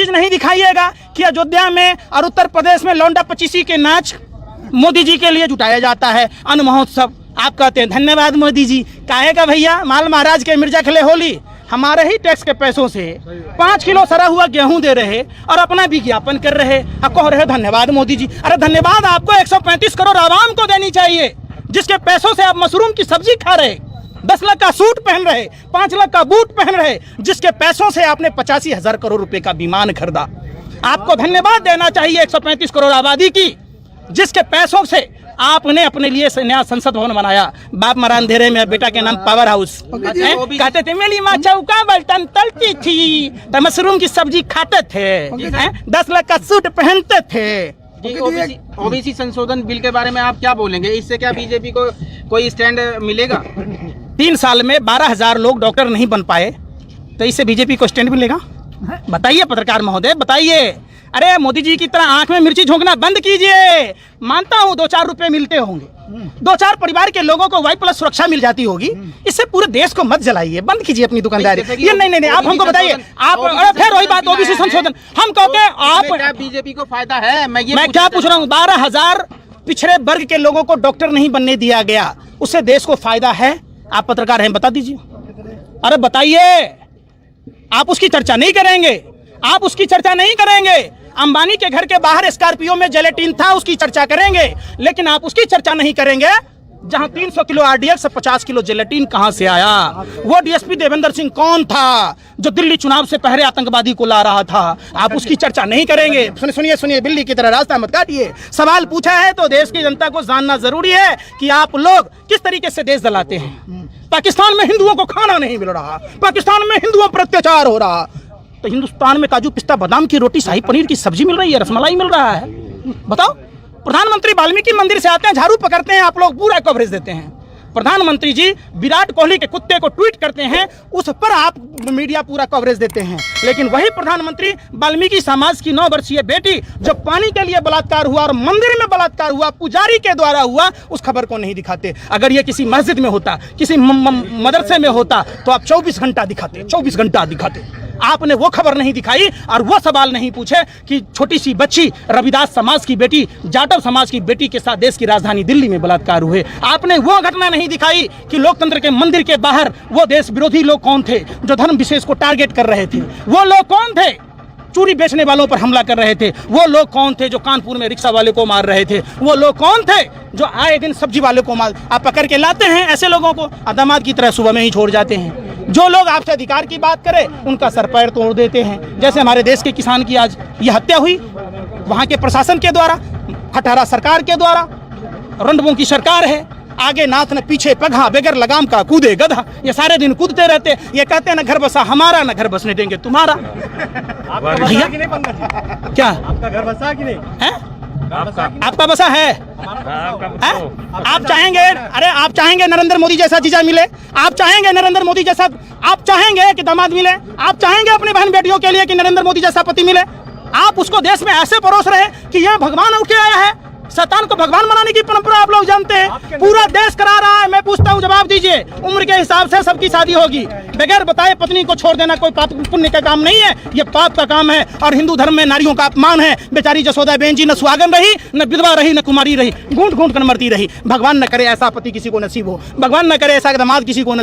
चीज नहीं दिखाइएगा कि अयोध्या में और उत्तर प्रदेश में लौंडा पचीसी के नाच मोदी जी के लिए जुटाया जाता है, अन्न महोत्सव। आप कहते हैं धन्यवाद मोदी जी, काहे का भैया, माल महाराज के मिर्जा खिले होली हमारे ही टैक्स के पैसों से 5 किलो सड़ा हुआ गेहूं दे रहे और अपना विज्ञापन कर रहे और कह रहे धन्यवाद मोदी जी। अरे धन्यवाद आपको 135 करोड़ आवाम को देनी चाहिए, जिसके पैसों से आप मशरूम की सब्जी खा रहे, 10 लाख का सूट पहन रहे, 5 लाख का बूट पहन रहे, जिसके पैसों से आपने 85,000 करोड़ रुपए का विमान खरीदा। आपको धन्यवाद देना चाहिए 135 करोड़ आबादी की, जिसके पैसों से आपने अपने लिए नया संसद भवन बनाया। बाप मरा अंधेरे में, बेटा के नाम पावर हाउस। कहते थे मेरी माँ चौका बर्तन तलती थी तो मशरूम की सब्जी खाते थे, 10 लाख का सूट पहनते थे। ओबीसी संशोधन बिल के बारे में आप क्या बोलेंगे? इससे क्या बीजेपी को कोई स्टैंड मिलेगा? 3 साल में 12,000 लोग डॉक्टर नहीं बन पाए, तो इससे बीजेपी को स्टैंड मिलेगा? बताइए पत्रकार महोदय, बताइए। अरे मोदी जी की तरह आंख में मिर्ची झोंकना बंद कीजिए। मानता हूँ 2-4 रुपए मिलते होंगे, 2-4 परिवार के लोगों को Y+ सुरक्षा मिल जाती होगी, इससे पूरे देश को मत जलाइए, बंद कीजिए अपनी दुकानदारी। ये नहीं, आप हमको बताइए। आप फिर वही बात, ओबीसी संशोधन हम कहते हैं आप बीजेपी को फायदा है? मैं क्या पूछ रहा हूँ, 12,000 पिछड़े वर्ग के लोगों को डॉक्टर नहीं बनने दिया गया, उससे देश को फायदा है? आप पत्रकार हैं, बता दीजिए। अरे बताइए, आप उसकी चर्चा नहीं करेंगे, आप उसकी चर्चा नहीं करेंगे। अंबानी के घर के बाहर स्कॉर्पियो में जेलेटिन था, उसकी चर्चा करेंगे, लेकिन आप उसकी चर्चा नहीं करेंगे जहां 300 किलो RDX से 50 किलो जेलेटिन कहां से आया। वो DSP देवेंद्र सिंह कौन था जो दिल्ली चुनाव से पहले आतंकवादी को ला रहा था? आप उसकी चर्चा नहीं करेंगे। सुनिए, बिल्ली की तरह रास्ता मत काटिए। सवाल पूछा है तो देश की जनता को जानना जरूरी है कि आप लोग किस तरीके से देश जलाते हैं। पाकिस्तान में हिंदुओं को खाना नहीं मिल रहा, पाकिस्तान में हिंदुओं पर अत्याचार हो रहा, तो हिंदुस्तान में काजू पिस्ता बादाम की रोटी, शाही पनीर की सब्जी मिल रही है, रसमलाई मिल रहा है। बताओ, प्रधानमंत्री वाल्मीकि मंदिर से आते हैं, झाड़ू पकड़ते हैं, आप लोग पूरा कवरेज देते हैं। प्रधानमंत्री जी विराट कोहली के कुत्ते को ट्वीट करते हैं, उस पर आप मीडिया पूरा कवरेज देते हैं। लेकिन वही प्रधानमंत्री वाल्मीकि समाज की 9 वर्षीय बेटी जो पानी के लिए बलात्कार हुआ और मंदिर में बलात्कार हुआ, पुजारी के द्वारा हुआ, उस खबर को नहीं दिखाते। अगर ये किसी मस्जिद में होता, किसी मदरसे में होता, तो आप 24 घंटा दिखाते, 24 घंटा दिखाते। आपने वो खबर नहीं दिखाई और वो सवाल नहीं पूछे कि छोटी सी बच्ची रविदास समाज की बेटी, जाटव समाज की बेटी के साथ देश की राजधानी दिल्ली में बलात्कार हुए। आपने वो घटना नहीं दिखाई कि लोकतंत्र के मंदिर के बाहर वो देश विरोधी लोग कौन थे जो धर्म विशेष को टारगेट कर रहे थे। वो लोग कौन थे चूड़ी बेचने वालों पर हमला कर रहे थे। वो लोग कौन थे जो कानपुर में रिक्शा वाले को मार रहे थे। वो लोग कौन थे जो आए दिन सब्जी वाले को मार, आप पकड़ के लाते हैं ऐसे लोगों को, दामाद की तरह सुबह में ही छोड़ जाते हैं। जो लोग आपसे अधिकार की बात करें उनका सर पैर तोड़ देते हैं। जैसे हमारे देश के किसान की आज ये हत्या हुई, वहाँ के प्रशासन के द्वारा, खटारा सरकार के द्वारा, रंडबों की सरकार है, आगे नाथ न पीछे पगहा, बगैर लगाम का कूदे गधा। ये सारे दिन कूदते रहते, ये कहते हैं न घर बसा हमारा, न घर बसने देंगे तुम्हारा। भैया क्या आपका घर बसा कि नहीं है? आपका बसा है? आप चाहेंगे, अरे आप चाहेंगे नरेंद्र मोदी जैसा जीजा मिले? आप चाहेंगे नरेंद्र मोदी जैसा, आप चाहेंगे कि दामाद मिले? आप चाहेंगे अपनी बहन बेटियों के लिए कि नरेंद्र मोदी जैसा पति मिले? आप उसको देश में ऐसे परोस रहे कि यह भगवान उठ के आया है। शैतान को भगवान बनाने की परंपरा आप लोग जानते हैं, पूरा देश करा रहा है। मैं पूछता हूँ, जवाब दीजिए। उम्र के हिसाब से सबकी शादी होगी, बगैर बताए पत्नी को छोड़ देना कोई पाप पुण्य का काम नहीं है, ये पाप का काम है। और हिंदू धर्म में नारियों का अपमान है। बेचारी जसोदा बेन जी न सुहागन रही, न विधवा रही, न कुमारी रही, घूंट घूंट कर मरती रही। भगवान न करे ऐसा पति किसी को नसीब हो, भगवान न करे ऐसा दामाद किसी को